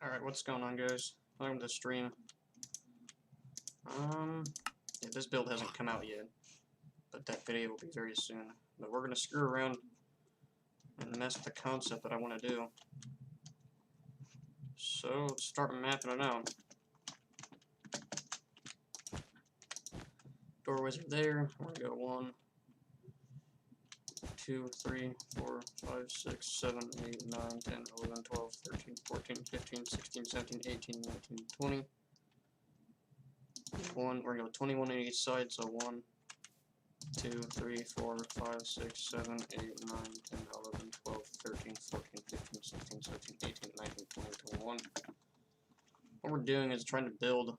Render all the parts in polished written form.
Alright, what's going on, guys? Welcome to the stream. Yeah, this build hasn't come out yet, but that video will be very soon. But we're gonna screw around and mess with the concept that I want to do. So, let's start mapping it out. Doorways are there. We're gonna go 1, 2, 3, 4, 5, 6, 7, 8, 9, 10, 11, 12, 13, 14, 15, 16, 17, 18, 19, 20. We're gonna go 21 on each side, so 1, 2, 3, 4, 5, 6, 7, 8, 9, 10, 11, 12, 13, 14, 15, 16, 17, 18, 19, 20, 21. What we're doing is trying to build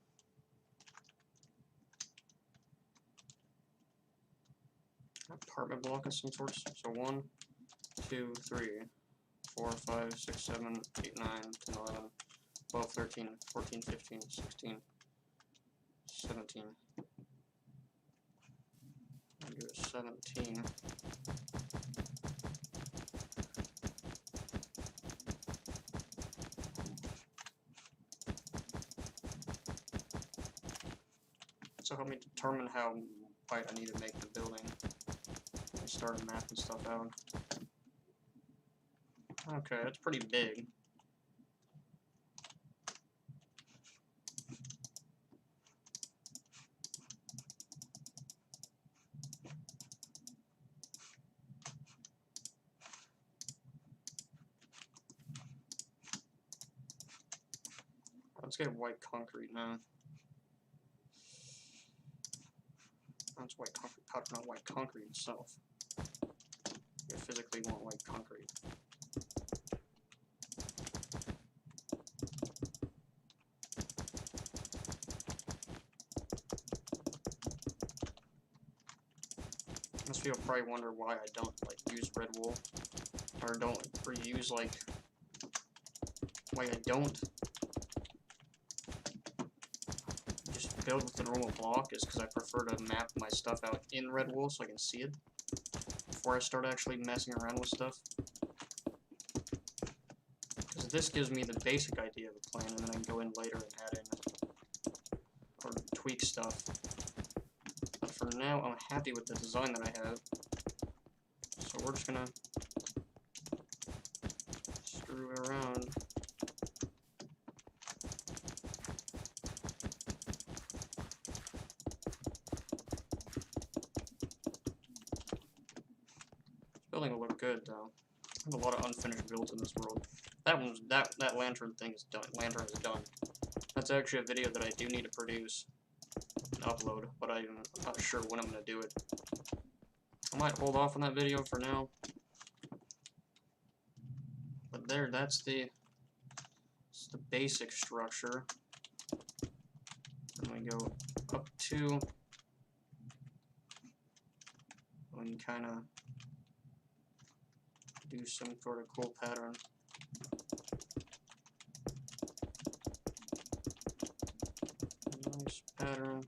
an apartment block of some sorts. So 1, 2, 3, 4, 5, 6, 7, 8, 9, 10, 11, 12, 13, 14, 15, 16, 17. I'll do 17. So help me determine how wide I need to make the building. I started mapping stuff out. Okay, that's pretty big. Let's get white concrete now. That's white concrete powder, not white concrete itself. You physically want white concrete. Most people probably wonder why I don't use red wool, or don't reuse why I don't just build with the normal block is because I prefer to map my stuff out in red wool so I can see it before I start actually messing around with stuff. Because this gives me the basic idea of the plan, and then I can go in later and add in or tweak stuff. But for now, I'm happy with the design that I have. So we're just gonna screw around. Building will look good though. I have a lot of unfinished builds in this world. That lantern thing is done. Lantern is done. That's actually a video that I do need to produce and upload, but I'm not sure when I'm gonna do it. I might hold off on that video for now. But that's the basic structure. And we go up to, we can kind of do some sort of cool pattern. Nice pattern.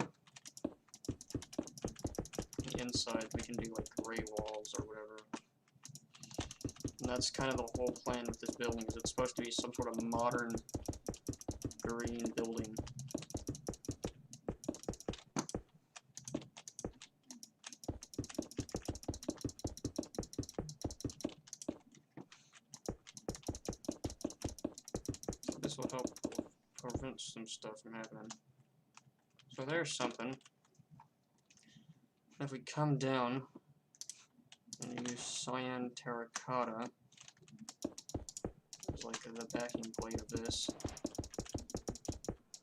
The inside we can do like gray walls or whatever. And that's kind of the whole plan with this building, is it's supposed to be some sort of modern green building. This will help prevent some stuff from happening. So there's something. If we come down and use cyan terracotta as like the backing plate of this,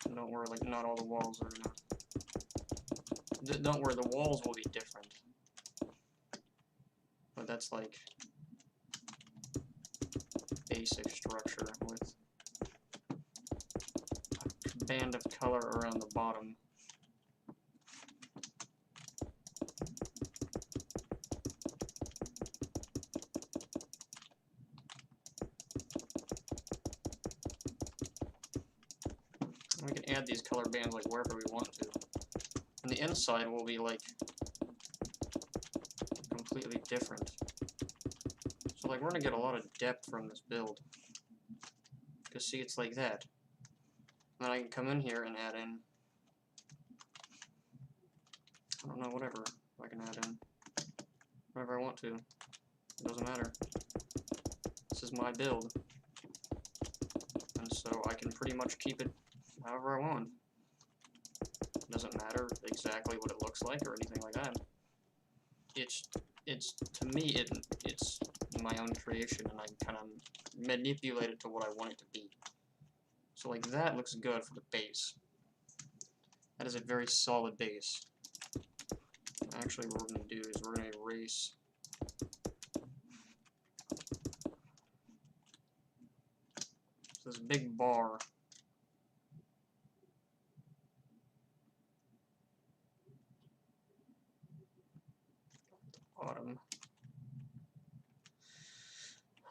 and don't worry, like not all the walls are gonna. Don't worry, the walls will be different. But that's like basic structure with a band of color around the bottom. We can add these color bands like wherever we want to. And the inside will be like completely different. So like we're gonna get a lot of depth from this build. Because see, it's like that. Then I can come in here and add in, I don't know, whatever I can add in. Whatever I want to. It doesn't matter. This is my build. And so I can pretty much keep it however I want. It doesn't matter exactly what it looks like or anything like that. It's to me, it's my own creation, and I kind of manipulate it to what I want it to be. So like that looks good for the base. That is a very solid base. Actually, what we're going to do is we're going to erase this big bar. Bottom.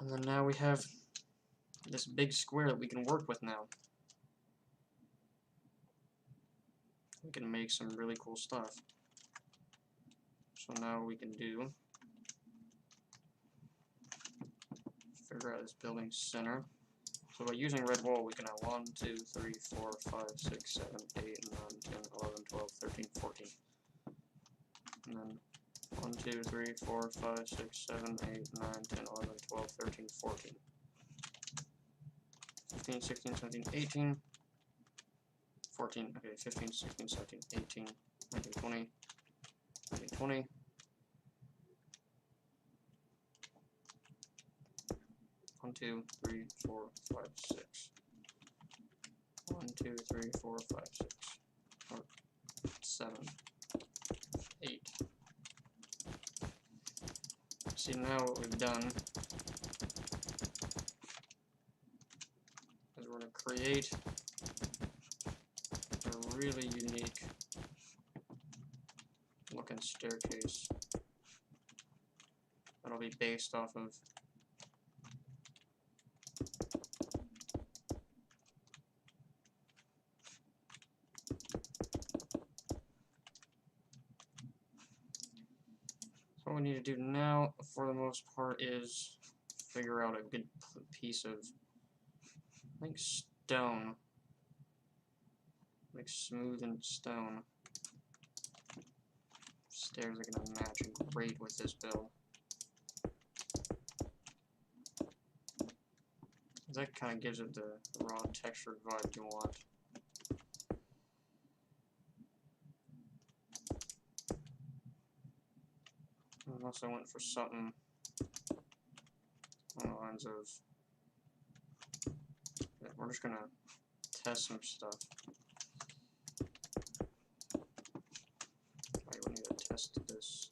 And then now we have this big square that we can work with now. We can make some really cool stuff. So now we can do, figure out this building center. So by using red wall, we can have 1, 2, 3, 4, 5, 6, 7, 8, 9, 10, 11, 12, 13, 14. And then 1, 2, 3, 4, 5, 6, 7, 8, 9, 10, 11, 12, 13, 14. 15, 16, 17, 18. 14, okay, 15, 16, 17, 18, 19, 20, 19, 20. 1, 2, 3, 4, 5, 6. 1, 2, 3, 4, 5, 6. Or 7, 8. See, now what we've done is we're going to create a really unique looking staircase that'll be based off of what we need to do now, for the most part, is figure out a good piece of, I think, stone. Like smooth and stone. Stairs are going to match great with this build. That kind of gives it the raw textured vibe you want. Unless I went for something on the lines of, yeah, we're just gonna test some stuff. I would need to test this.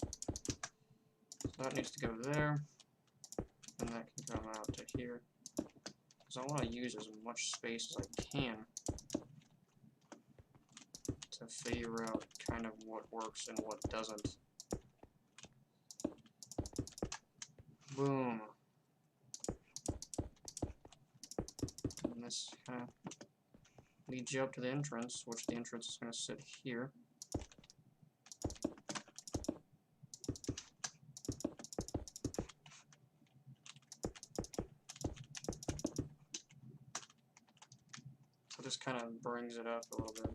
So that needs to go there, and that can come out to here. Because I want to use as much space as I can to figure out kind of what works and what doesn't. Boom. And this kind of leads you up to the entrance, which the entrance is going to sit here. So this kind of brings it up a little bit.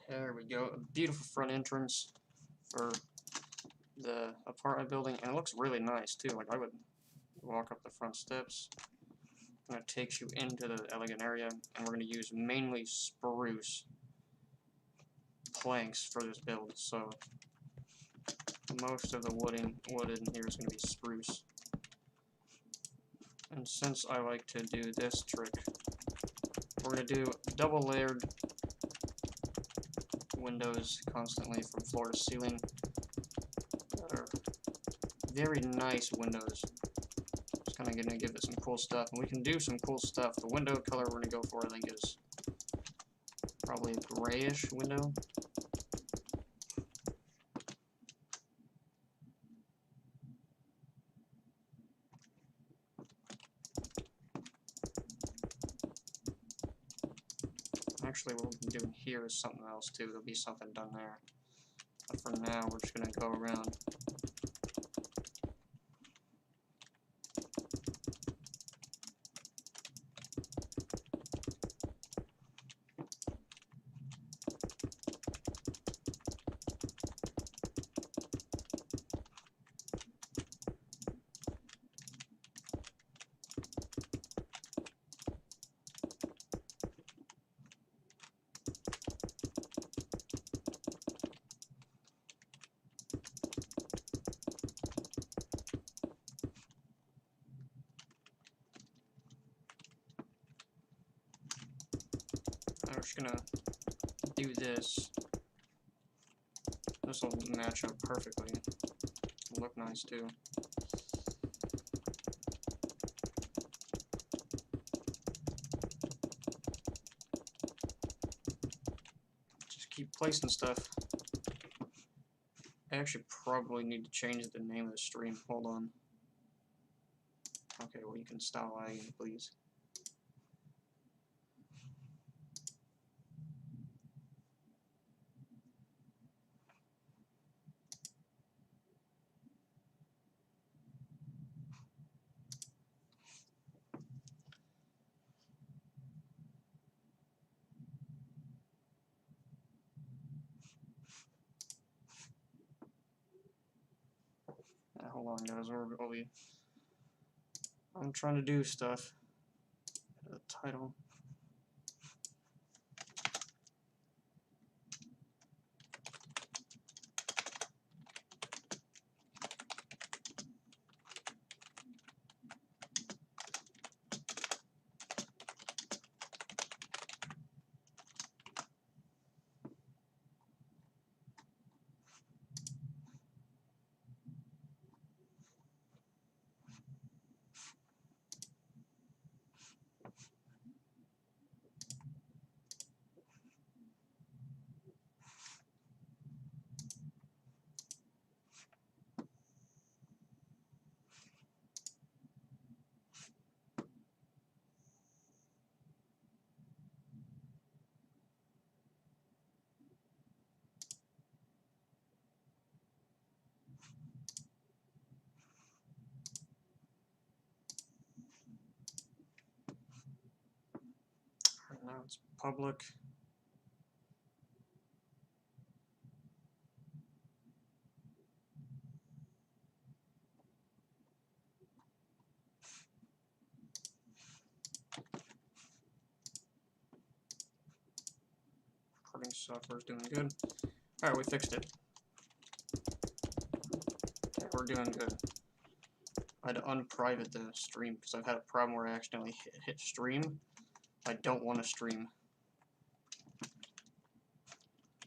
There we go, a beautiful front entrance for the apartment building, and it looks really nice too. Like, I would walk up the front steps, and it takes you into the elegant area, and we're going to use mainly spruce planks for this build, so most of the wood in here is going to be spruce. And since I like to do this trick, we're going to do double layered windows constantly from floor to ceiling. That are very nice windows. Just kind of going to give it some cool stuff. And we can do some cool stuff. The window color we're going to go for, I think, is probably a grayish window. Actually, what we can do here is something else too. There'll be something done there. But for now, we're just going to go around. I'm just gonna do this. This will match up perfectly. It'll look nice too. Just keep placing stuff. I actually probably need to change the name of the stream. Hold on. Okay, well you can stop lagging, please. Hold on, guys. I'm trying to do stuff. The title. Right now it's public. Recording software is doing good. Alright, we fixed it. Okay, we're doing good. I had to unprivate the stream because I've had a problem where I accidentally hit stream. I don't want to stream.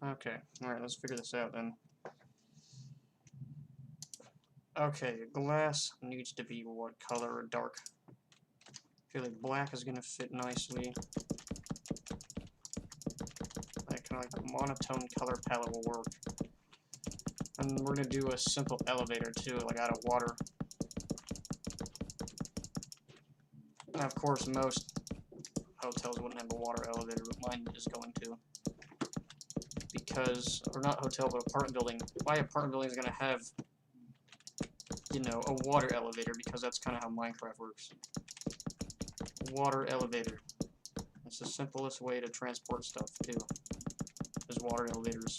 Okay, alright, let's figure this out then. Okay, glass needs to be what color? Or dark? I feel like black is going to fit nicely. Like, kind of like a monotone color palette will work. And we're going to do a simple elevator too, like out of water. Now, of course, most hotels wouldn't have a water elevator, but mine is going to. Because, or not hotel, but apartment building. My apartment building is going to have, you know, a water elevator, because that's kind of how Minecraft works. Water elevator. It's the simplest way to transport stuff, too, is water elevators.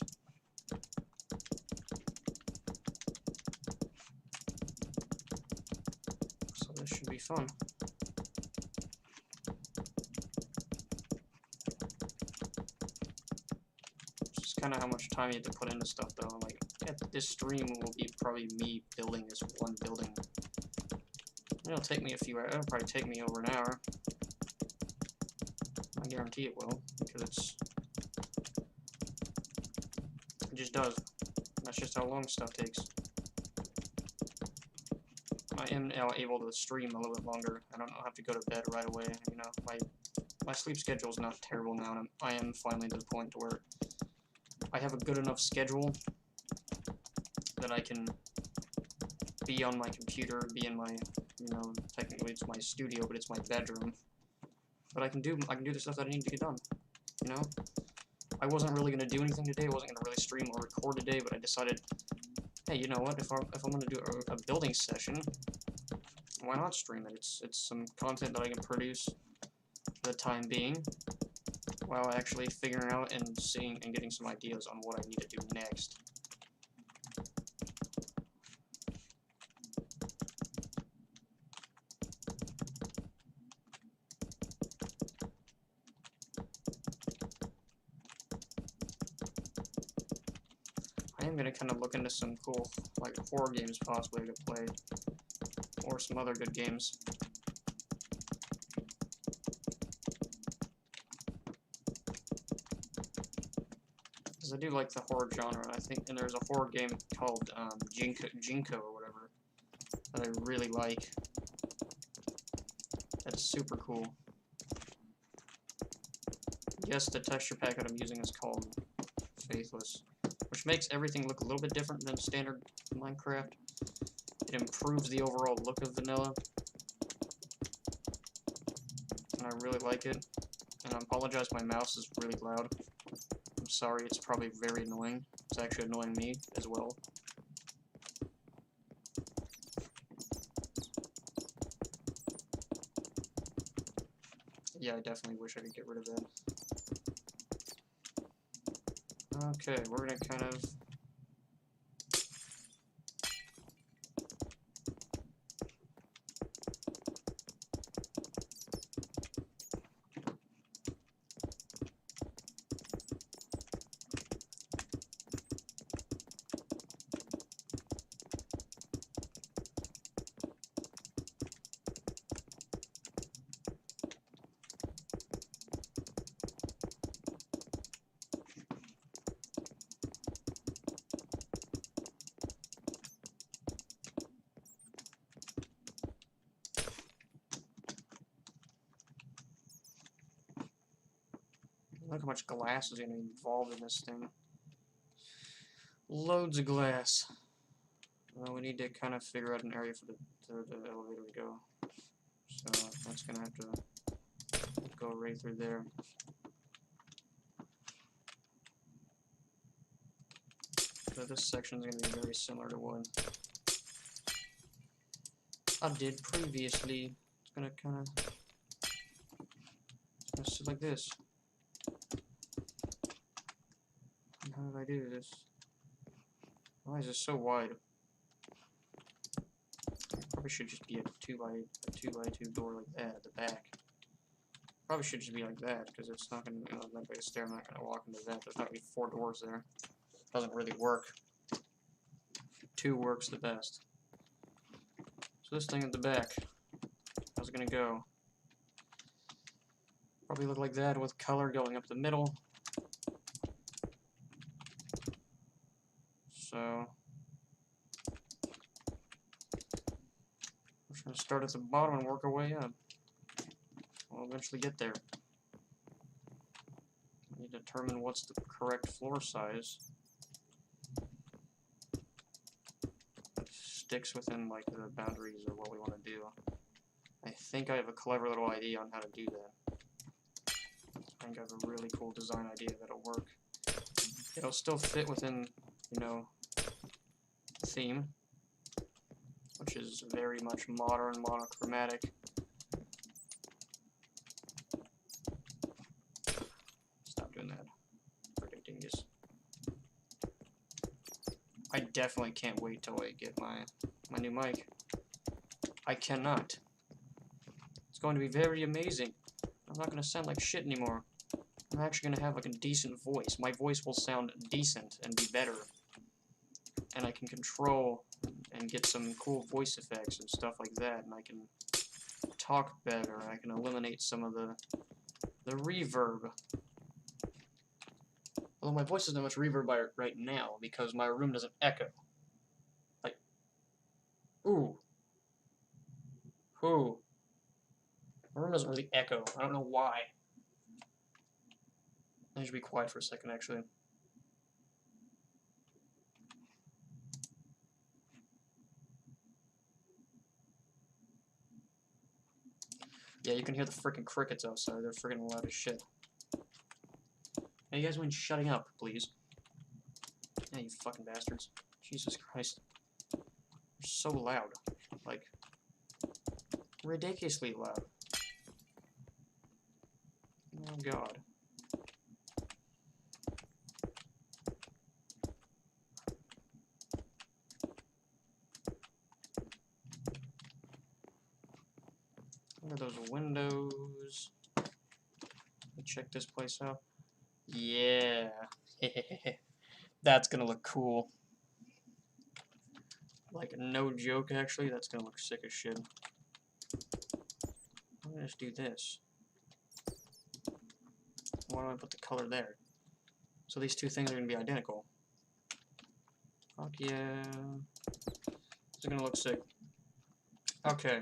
So this should be fun. It's just kind of how much time you have to put into stuff, though. Like, this stream will be probably me building this one building. It'll take me a few hours. It'll probably take me over an hour. I guarantee it will, because it just does. That's just how long stuff takes. I am now able to stream a little bit longer. I don't have to go to bed right away. You know, my sleep schedule is not terrible now, and I am finally to the point where I have a good enough schedule that I can be on my computer, be in my, you know, technically it's my studio, but it's my bedroom. But I can do the stuff that I need to get done. You know, I wasn't really gonna do anything today. I wasn't gonna really stream or record today, but I decided, hey, you know what? If I'm gonna do a building session, why not stream it? It's some content that I can produce for the time being, while actually figuring out and seeing and getting some ideas on what I need to do next. I am gonna kind of look into some cool, like, horror games possibly I could play, or some other good games. Because I do like the horror genre, I think, and there's a horror game called Jinko or whatever that I really like. That's super cool. Yes, the texture pack that I'm using is called Faithless, which makes everything look a little bit different than standard Minecraft. It improves the overall look of vanilla, and I really like it. And I apologize, my mouse is really loud. I'm sorry, it's probably very annoying. It's actually annoying me as well. Yeah, I definitely wish I could get rid of that. Okay, we're gonna kind of... Look how much glass is going to be involved in this thing. Loads of glass. Well, we need to kind of figure out an area for the elevator to go. So that's going to have to go right through there. So this section is going to be very similar to what I did previously. It's going to kind of sit like this. How did I do this? Why is this so wide? Probably should just be a 2 by 2 door like that at the back. Probably should just be like that, because it's not gonna, you know, like a stair. I'm not gonna walk into that. There's not gonna be 4 doors there. Doesn't really work. 2 works the best. So this thing at the back, how's it gonna go? Probably look like that with color going up the middle. So we're going to start at the bottom and work our way up. We'll eventually get there. We need to determine what's the correct floor size. That sticks within like the boundaries of what we want to do. I think I have a clever little idea on how to do that. I think I have a really cool design idea that'll work. It'll still fit within, you know, theme, which is very much modern, monochromatic. Stop doing that. Predicting this. I definitely can't wait till I get my new mic. I cannot. It's going to be very amazing. I'm not going to sound like shit anymore. I'm actually going to have like a decent voice. My voice will sound decent and be better. and I can control and get some cool voice effects and stuff like that, and I can talk better, I can eliminate some of the reverb. Although my voice doesn't have much reverb right now, because my room doesn't echo. Like, ooh. Ooh. My room doesn't really echo. I don't know why. I should be quiet for a second, actually. Yeah, you can hear the freaking crickets outside. They're freaking loud as shit. Hey, you guys mind shutting up, please? Yeah, you fucking bastards. Jesus Christ. They're so loud. Like, ridiculously loud. Oh, God. Look at those windows. Let me check this place out. Yeah. That's gonna look cool. Like, no joke, actually. That's gonna look sick as shit. I'm gonna just do this. Why do I put the color there? So these two things are gonna be identical. Fuck yeah. This is gonna look sick. Okay.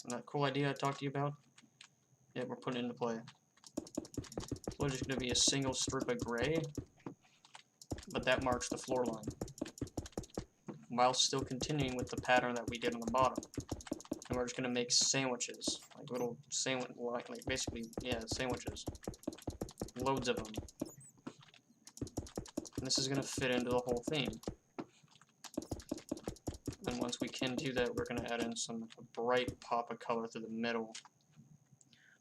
And that cool idea I talked to you about? Yeah, we're putting it into play. So it's just gonna be a single strip of gray, but that marks the floor line, while still continuing with the pattern that we did on the bottom. And we're just gonna make sandwiches, like little sandwich, like basically, yeah, sandwiches. Loads of them. And this is gonna fit into the whole theme. And once we can do that, we're gonna add in some bright pop of color through the middle.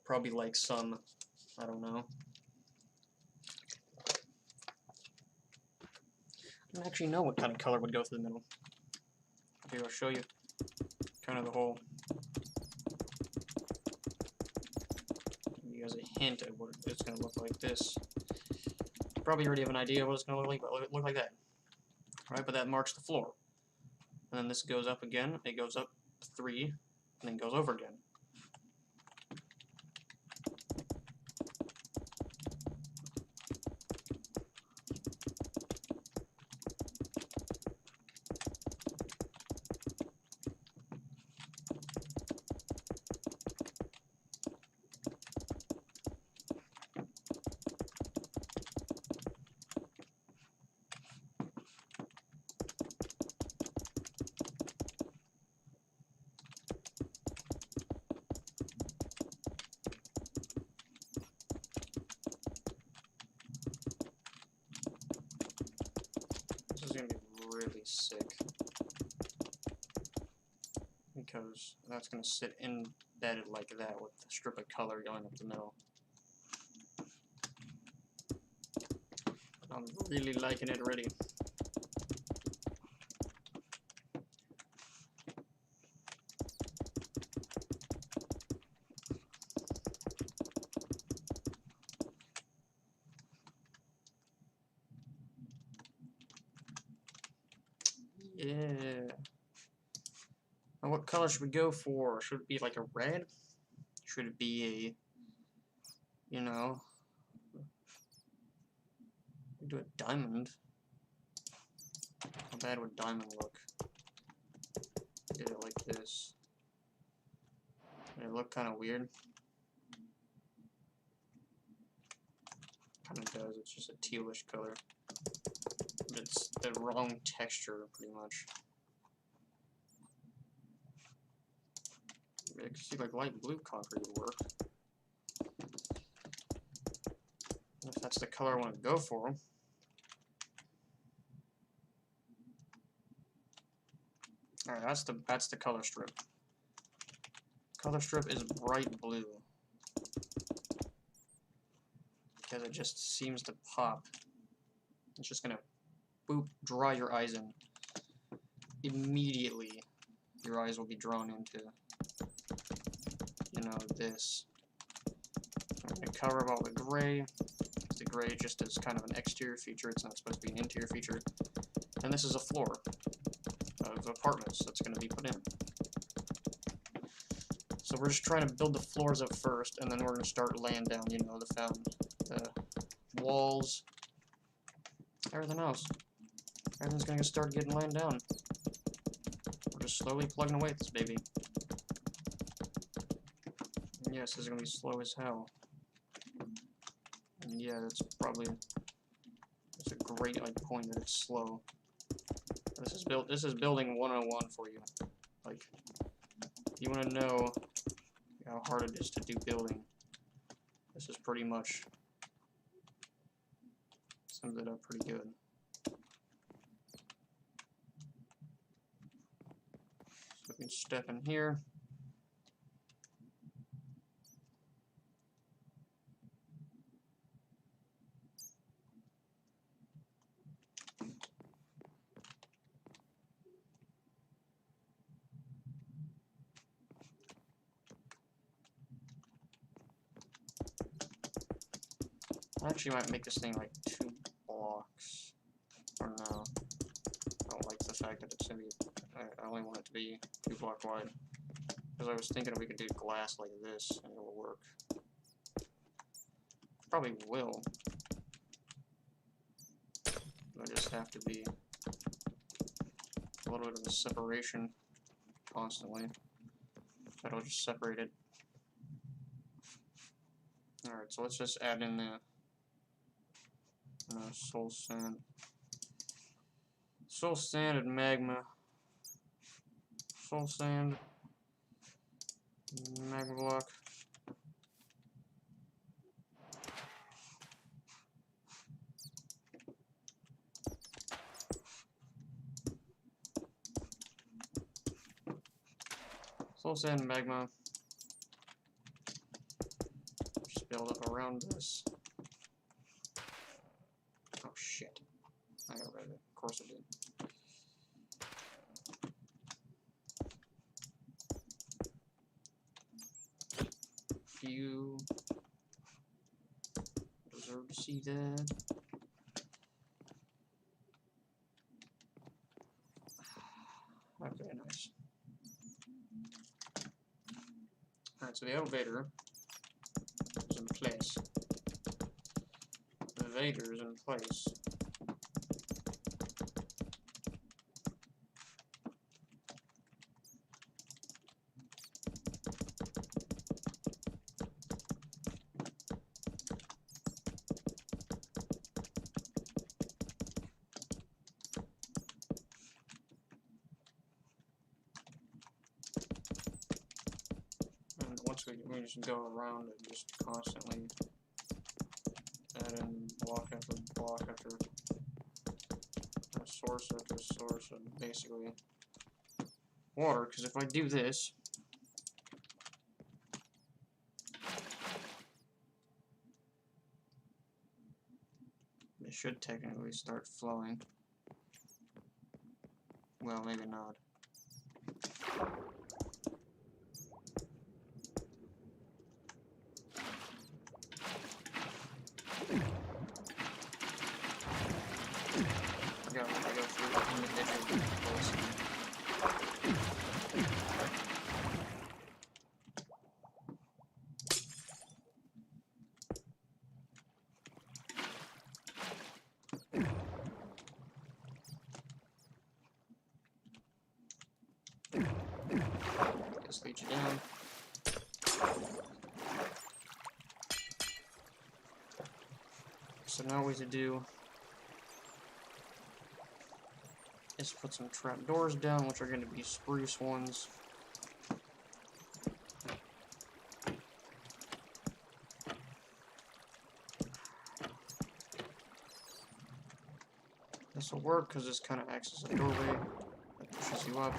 Probably like some, I don't know. I don't actually know what kind of color would go through the middle. Here, I'll show you kind of the whole. Give you guys a hint at what it's going to look like. This. You probably already have an idea of what it's going to look like that. Right, but that marks the floor. And then this goes up again. It goes up 3, and then goes over again. This is going to be really sick, because that's going to sit embedded like that with the strip of color going up the middle. I'm really liking it already. Yeah. Now what color should we go for? Should it be like a red? Should it be a, you know, do a diamond? How bad would diamond look? Did it like this. Did it look kind of weird? Kind of does. It's just a tealish color. But it's the wrong texture, pretty much. I could see like light blue concrete would work. If that's the color I want to go for. Alright, that's the color strip. Color strip is bright blue. Because it just seems to pop. It's just gonna boop, draw your eyes in. Immediately your eyes will be drawn into, you know, this. I'm gonna cover up all the gray. The gray just is kind of an exterior feature, it's not supposed to be an interior feature. And this is a floor of apartments that's going to be put in. So we're just trying to build the floors up first, and then we're going to start laying down, you know, the walls, everything else. Everything's going to start getting laid down. We're just slowly plugging away at this baby. And yes, this is going to be slow as hell. And yeah, that's a great point that it's slow. This is building 101 for you. Like, if you want to know how hard it is to do building, this is pretty much sums it up pretty good. So we can step in here. I actually might make this thing like 2 blocks. Or no. I don't like the fact that it's gonna be. I only want it to be 2 block wide. Because I was thinking we could do glass like this and it will work. Probably will. I just have to be a little bit of a separation constantly. That'll just separate it. Alright, so let's just add in the soul sand. Soul sand and magma. Soul sand. Magma block. Soul sand and magma. Just build up around this. Oh shit. I got rid of it. Of course I did. You deserve to see that. Okay, nice. Alright, so the elevator is in place. The elevator is in place. Once we just go around and just constantly add in block after block after source after source of basically water, because if I do this, it should technically start flowing. Well, maybe not. I go through individual flows. Just lead you down. So now what we do is put some trapdoors down, which are going to be spruce ones. This will work because this kind of acts as a doorway that pushes you up.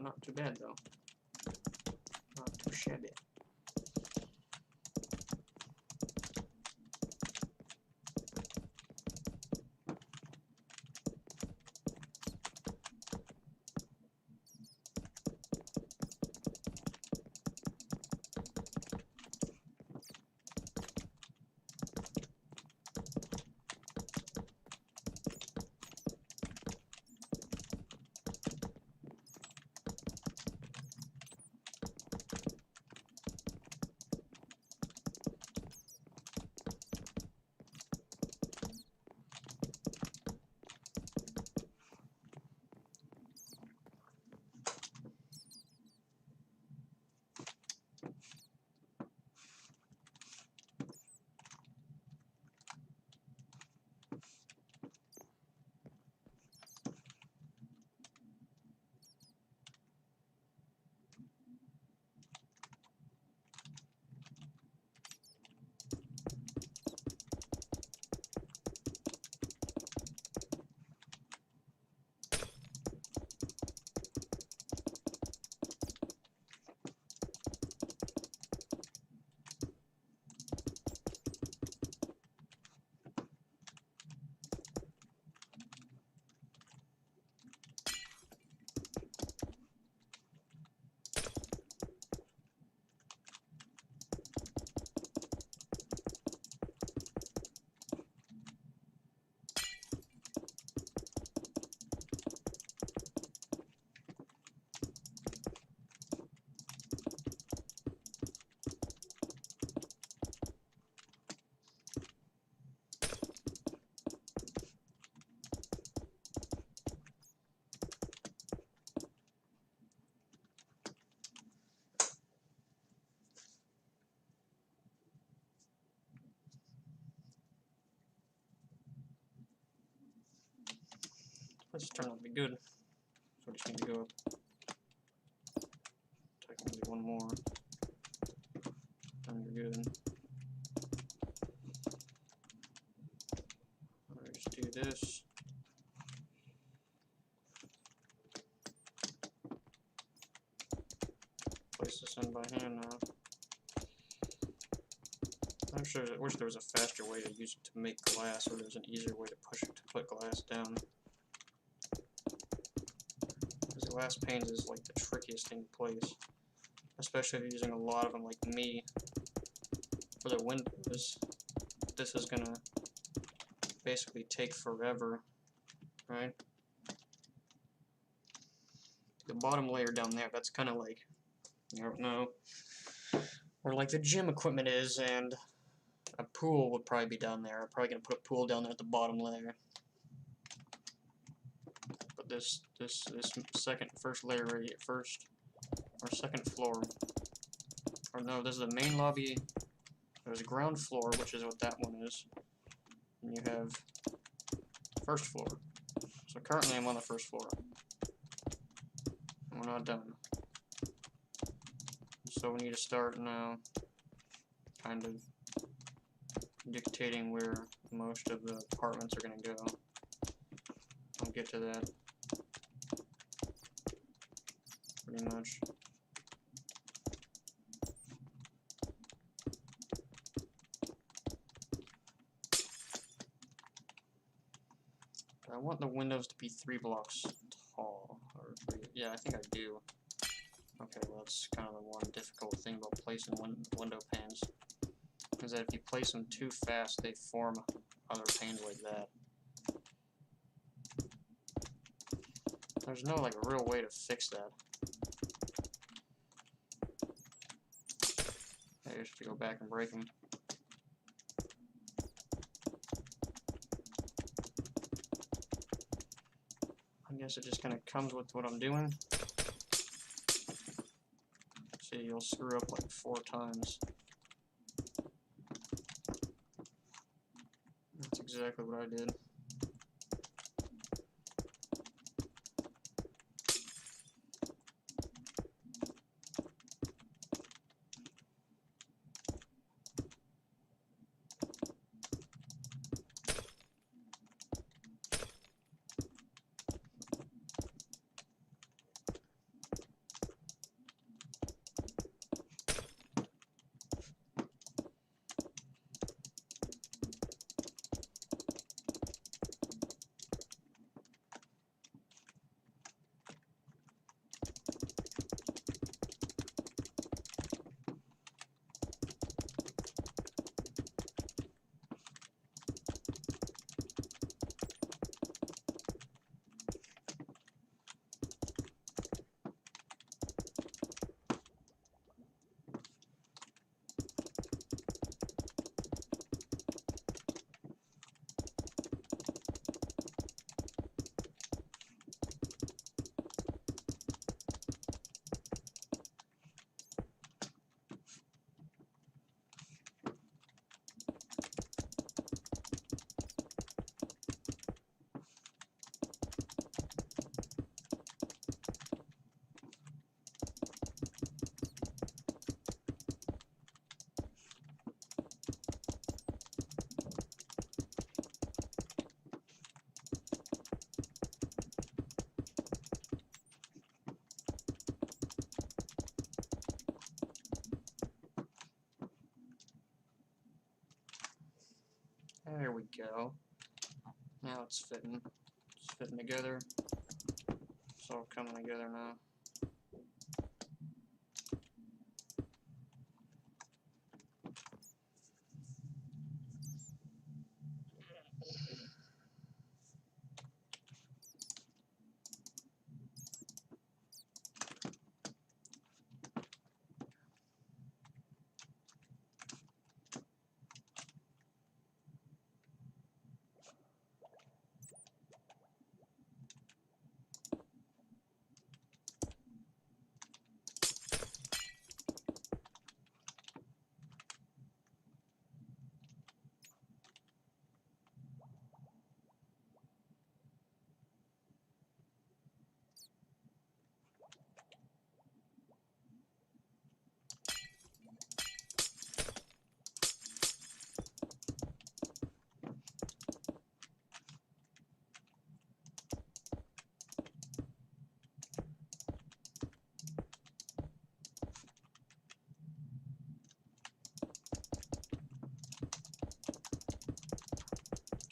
not too bad though. Not too shabby. This turned out to be good. So I just need to go up. Technically one more. And you're good. Alright, just do this. Place this in by hand now. I wish there was a faster way to use it to make glass, or there's an easier way to push it to put glass down. Because glass panes is like the trickiest thing to place, especially if you're using a lot of them like me. For the windows, this is gonna basically take forever, right? The bottom layer down there, that's kind of like, I don't know, where like the gym equipment is, and a pool would probably be down there. I'm probably gonna put a pool down there at the bottom layer. But this first layer right here, second floor, or no, this is the main lobby. There's a ground floor, which is what that one is, and you have first floor. So currently I'm on the first floor. And we're not done. So we need to start now, kind of dictating where most of the apartments are going to go. I'll get to that pretty much. I want the windows to be 3 blocks tall, or 3, yeah, I think I do. Okay, well that's kind of the one difficult thing about placing window panes, is that if you place them too fast, they form other panes like that. There's no like real way to fix that. I just have to go back and break them. I guess it just kind of comes with what I'm doing. See, you'll screw up like 4 times. That's exactly what I did. There we go. Now it's fitting. It's fitting together. It's all coming together now.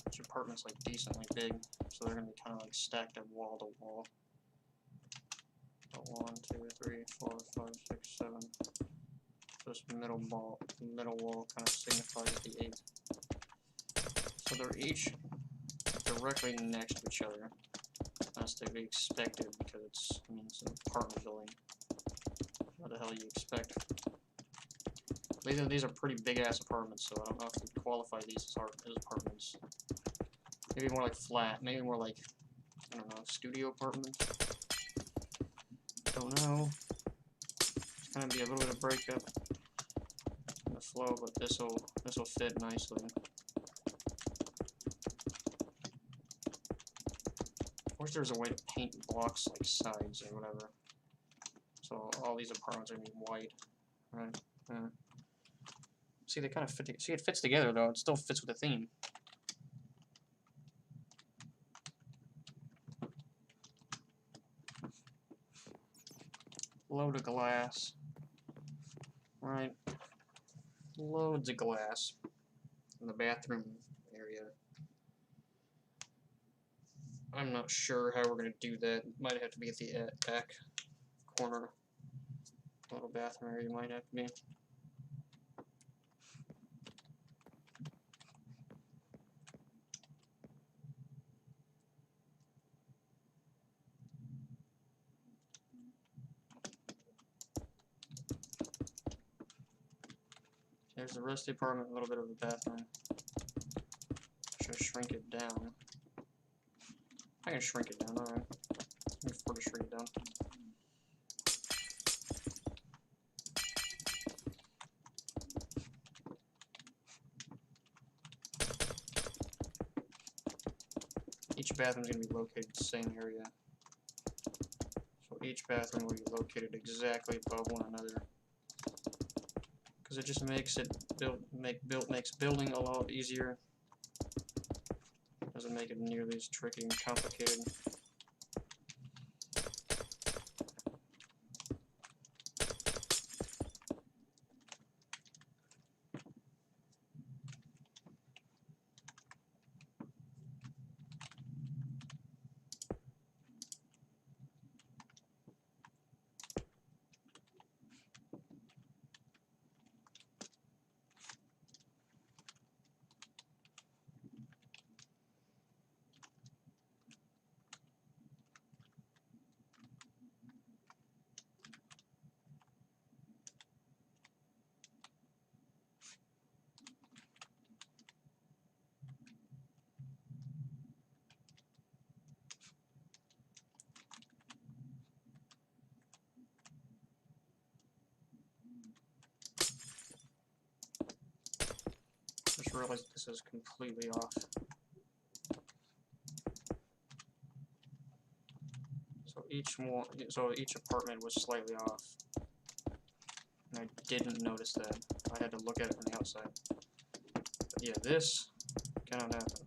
Each apartment's like decently big, so they're gonna be kind of like stacked up wall to wall. 1, 2, 3, 4, 5, 6, 7. This middle wall kind of signifies the 8. So they're each directly next to each other. That's to be expected because it's, I mean, it's an apartment building. What the hell you expect? These are pretty big ass apartments, so I don't know if you qualify these as apartments. Maybe more like flat. Maybe more like, I don't know, studio apartments. Don't know. It's gonna be a little bit of breakup in the flow, but this'll fit nicely. Of course, there's a way to paint blocks like sides or whatever. So all these apartments are gonna be white, right? See, they kind of fit. See, it fits together though. It still fits with the theme. Load of glass. Right. Loads of glass in the bathroom area. I'm not sure how we're going to do that. Might have to be at the back corner. Little bathroom area might have to be. There's the rest of the apartment, a little bit of the bathroom. Should shrink it down. I can shrink it down, alright. I can afford to shrink it down. Each bathroom is going to be located in the same area. So each bathroom will be located exactly above one another. Because it just makes it makes building a lot easier. Doesn't make it nearly as tricky and complicated. Just realized this is completely off. So each apartment was slightly off. And I didn't notice that. I had to look at it from the outside. But yeah, this cannot happen.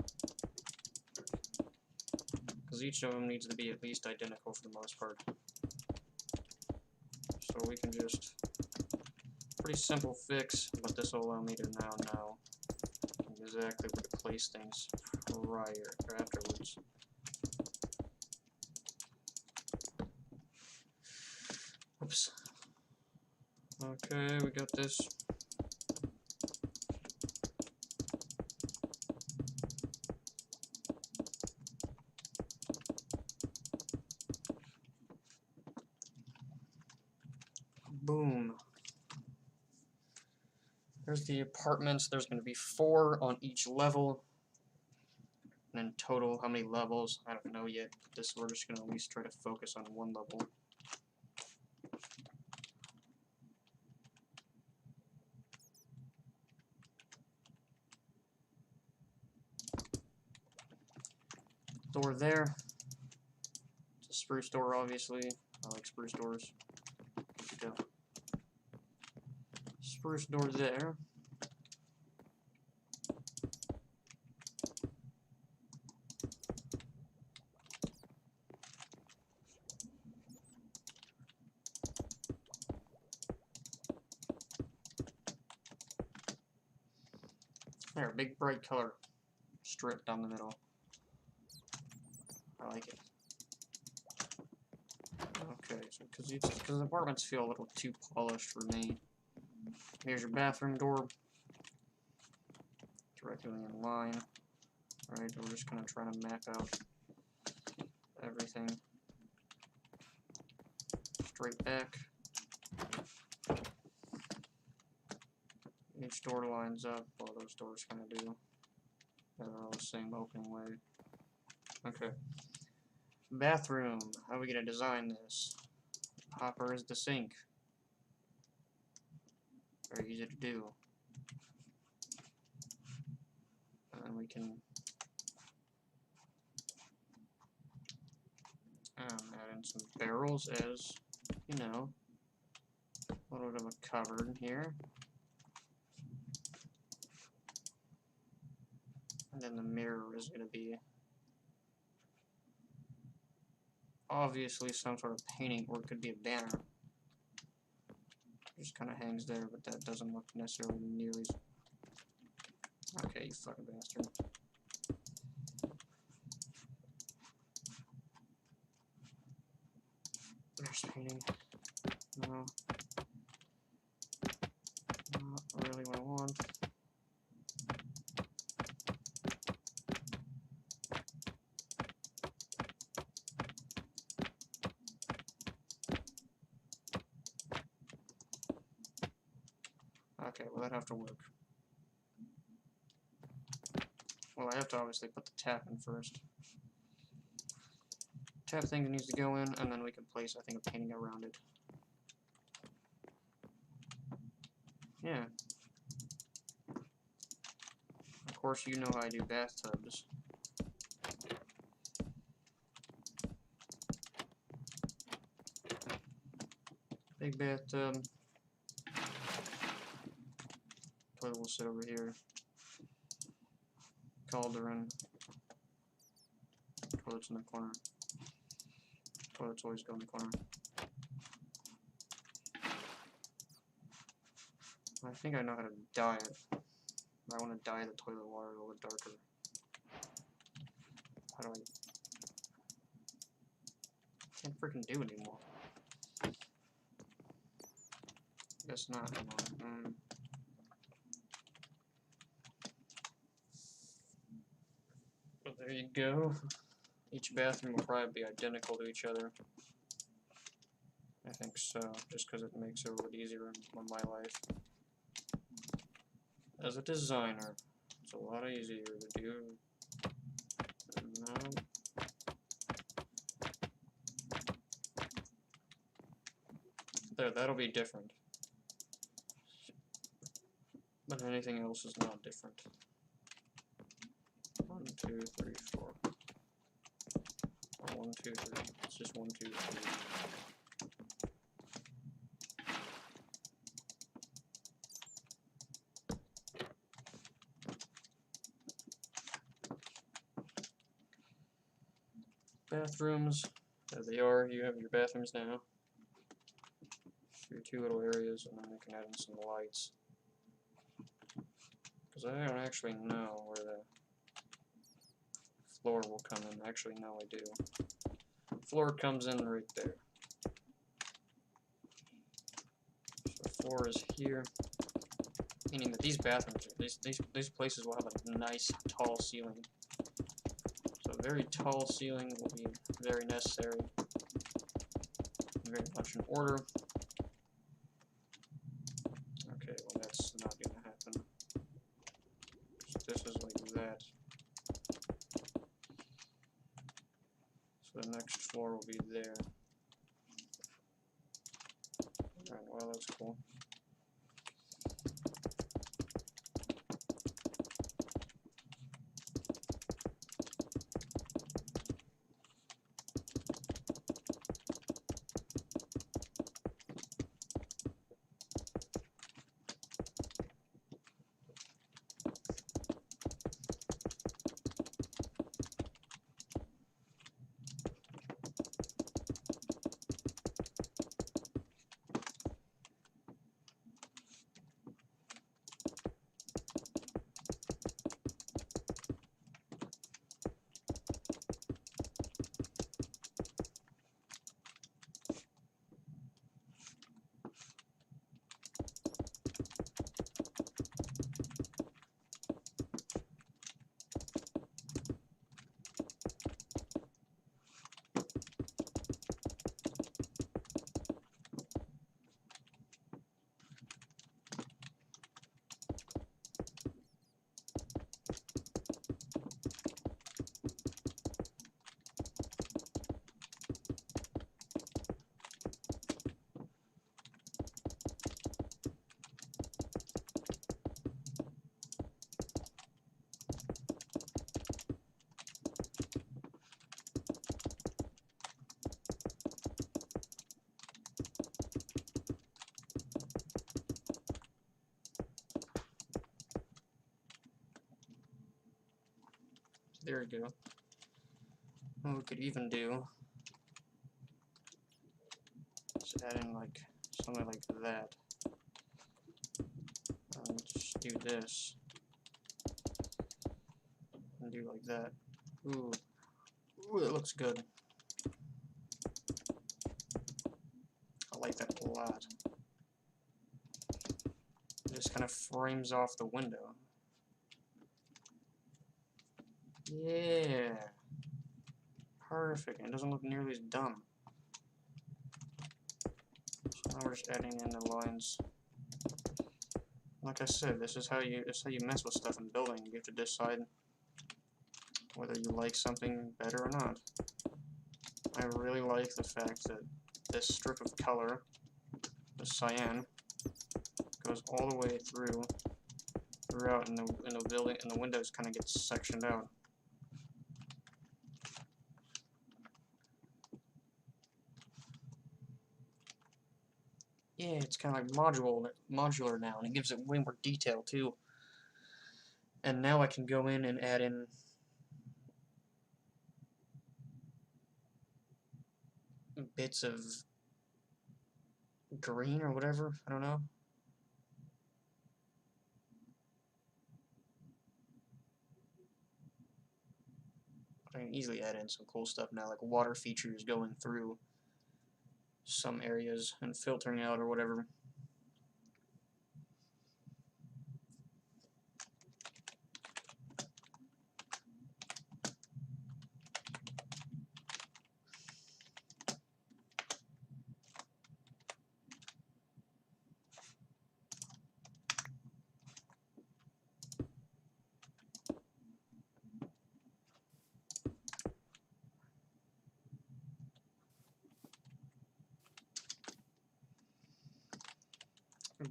Because each of them needs to be at least identical for the most part. So we can just, pretty simple fix, but this will allow me to now know exactly where to place things prior or afterwards. Oops. Okay, we got this. Boom. There's the apartments. There's going to be 4 on each level. And in total, how many levels? I don't know yet. This we're just going to at least try to focus on one level. Door there. It's a spruce door, obviously. I like spruce doors. Good to go. Spruce door there. There, big bright color strip down the middle. I like it. Okay, so because the apartments feel a little too polished for me. Here's your bathroom door. Directly in line. Alright, we're just gonna try to map out everything. Straight back. Each door lines up. Well, those doors kind of do. They're all the same opening way. Okay. Bathroom. How are we gonna design this? Hopper is the sink. Very easy to do. And we can add in some barrels as, you know, a little bit of a cupboard here. And then the mirror is going to be obviously some sort of painting, or it could be a banner. It just kind of hangs there, but that doesn't look necessarily nearly as... Okay, you fucking bastard. There's painting. No. Not really what I want. Okay, well, that'd have to work. Well, I have to obviously put the tap in first. Tap thing needs to go in, and then we can place, I think, a painting around it. Yeah. Of course, you know how I do bathtubs. Big bathtub. Toilet will sit over here. Cauldron. Toilet's in the corner. Toilets always go in the corner. I think I know how to dye it. I want to dye the toilet water a little darker. How do I... Can't freaking do anymore. Guess not anymore. But there you go. Each bathroom will probably be identical to each other. I think so, just because it makes it a little easier in my life. As a designer, it's a lot easier to do. No. There, that'll be different. But anything else is not different. 1, 2, 3, 4. Or 1, 2, 3. It's just 1, 2, 3. Bathrooms. There they are. You have your bathrooms now. Your 2 little areas, and then we can add in some lights. Because Because I don't actually know where the floor will come in. Actually, no, I do. Floor comes in right there. So floor is here, meaning that these bathrooms, these places will have a nice tall ceiling. So a very tall ceiling will be very necessary, very much in order. Okay, well that's not going to happen. So this is like that. So the next floor will be there. Alright, well that's cool. There we go. What we could even do is add in like something like that. And just do this. And do like that. Ooh. Ooh, that looks good. I like that a lot. It just kind of frames off the window. Yeah. Perfect. And it doesn't look nearly as dumb. So now we're just adding in the lines. Like I said, this is how you mess with stuff in building. You have to decide whether you like something better or not. I really like the fact that this strip of color, the cyan, goes all the way throughout, and the building and the windows kind of get sectioned out. Yeah, it's kind of like modular now, and it gives it way more detail too. And now I can go in and add in bits of green or whatever, I don't know. I can easily add in some cool stuff now, like water features going through some areas and filtering out or whatever.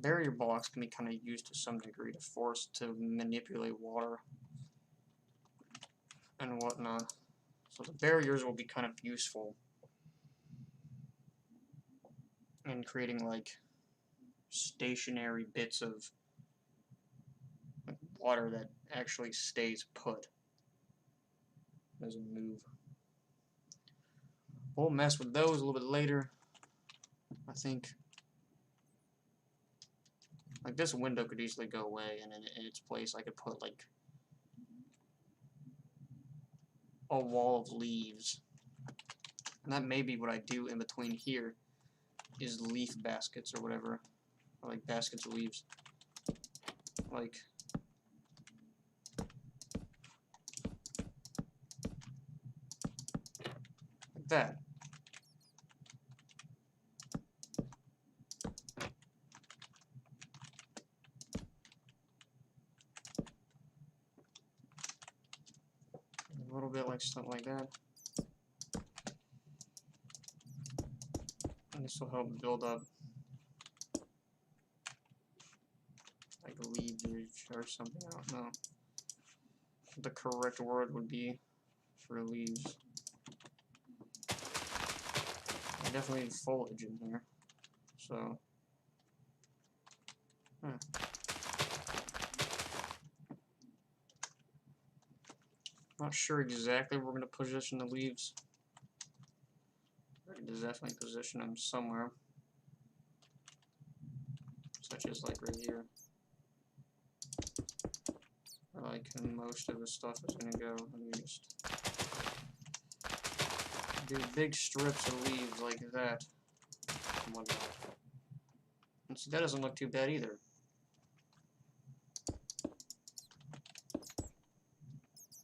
Barrier blocks can be kind of used to some degree to manipulate water and whatnot. So the barriers will be kind of useful in creating like stationary bits of water that actually stays put, doesn't move. We'll mess with those a little bit later. I think Like, this window could easily go away, and in its place I could put, like, a wall of leaves. And that may be what I do in between here, is leaf baskets or whatever. Or, like, baskets of leaves. Like that. A little bit like something like that. And this will help build up like leafage or something. I don't know what the correct word would be for leaves. I definitely need foliage in here. So not sure exactly where we're going to position the leaves. I can definitely position them somewhere. Such as like right here. Or like most of the stuff is going to go. Let me just do big strips of leaves like that. And whatnot. And see, that doesn't look too bad either.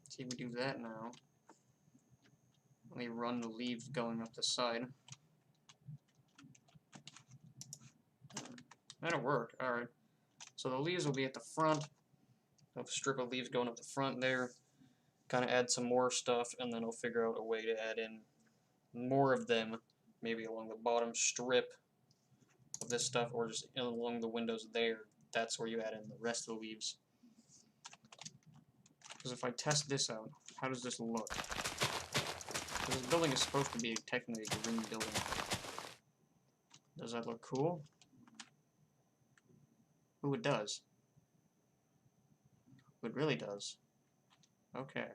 See, we do that now. Let me run the leaves going up the side. That'll work, alright. So the leaves will be at the front. I'll have a strip of leaves going up the front there. Kind of add some more stuff, and then I'll figure out a way to add in more of them, maybe along the bottom strip of this stuff, or just along the windows there. That's where you add in the rest of the leaves. Because if I test this out, how does this look? Because this building is supposed to be technically a green building. Does that look cool? Ooh, it does. It really does. Okay.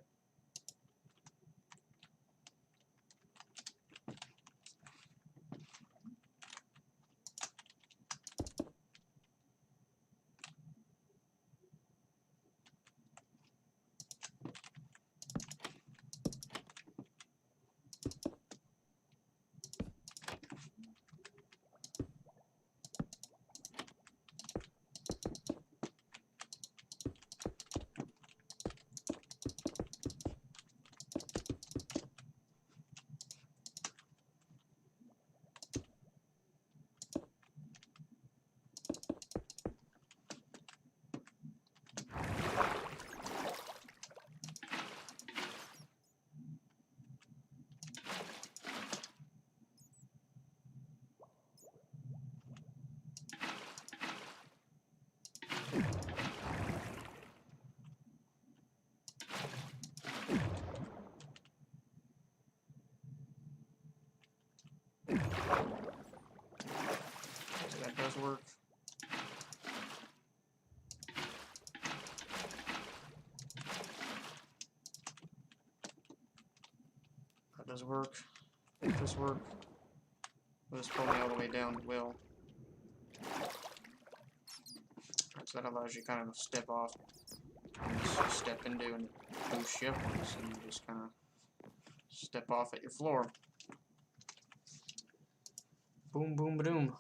So that does work. That does work. Make this work. Will this pull me all the way down? It will. So that allows you kind of step off and just step into and boost shipments, and you just kind of step off at your floor. Boom, boom, ba-doom.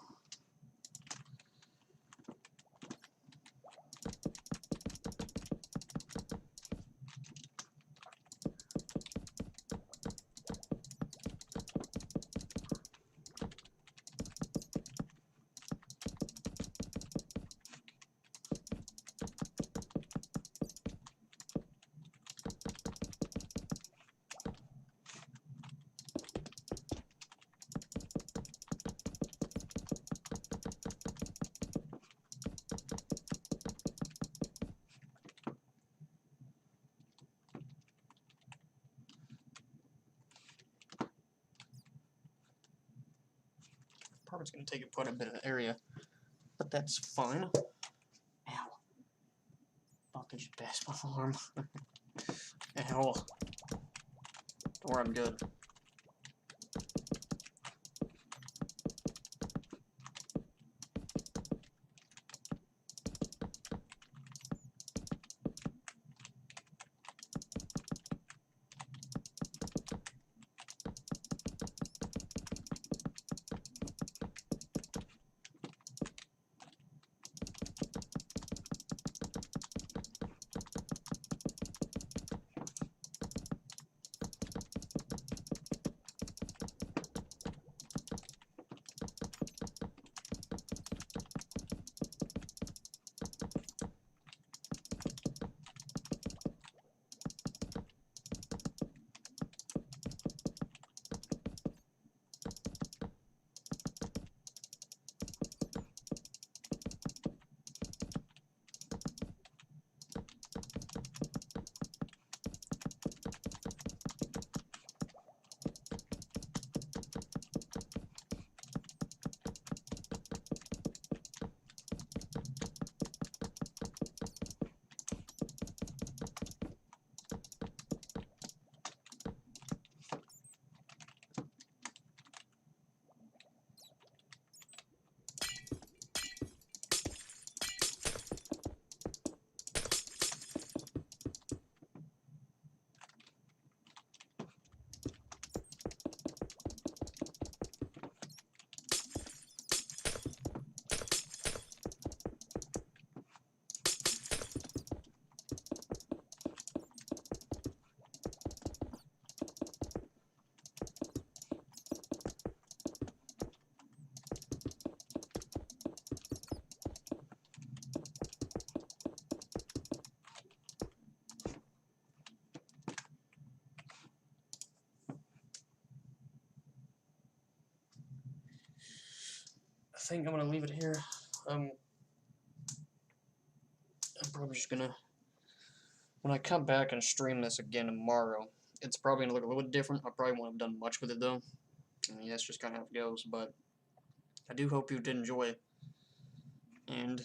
Probably going to take quite a bit of area, but that's fine. Ow. Fuck, I just bashed my arm. Ow. Don't worry, I'm good. think I'm gonna leave it here. I'm probably just gonna, when I come back and stream this again tomorrow, it's probably gonna look a little bit different. I probably won't have done much with it though. I mean, that's just kind of how it goes, but I do hope you did enjoy, and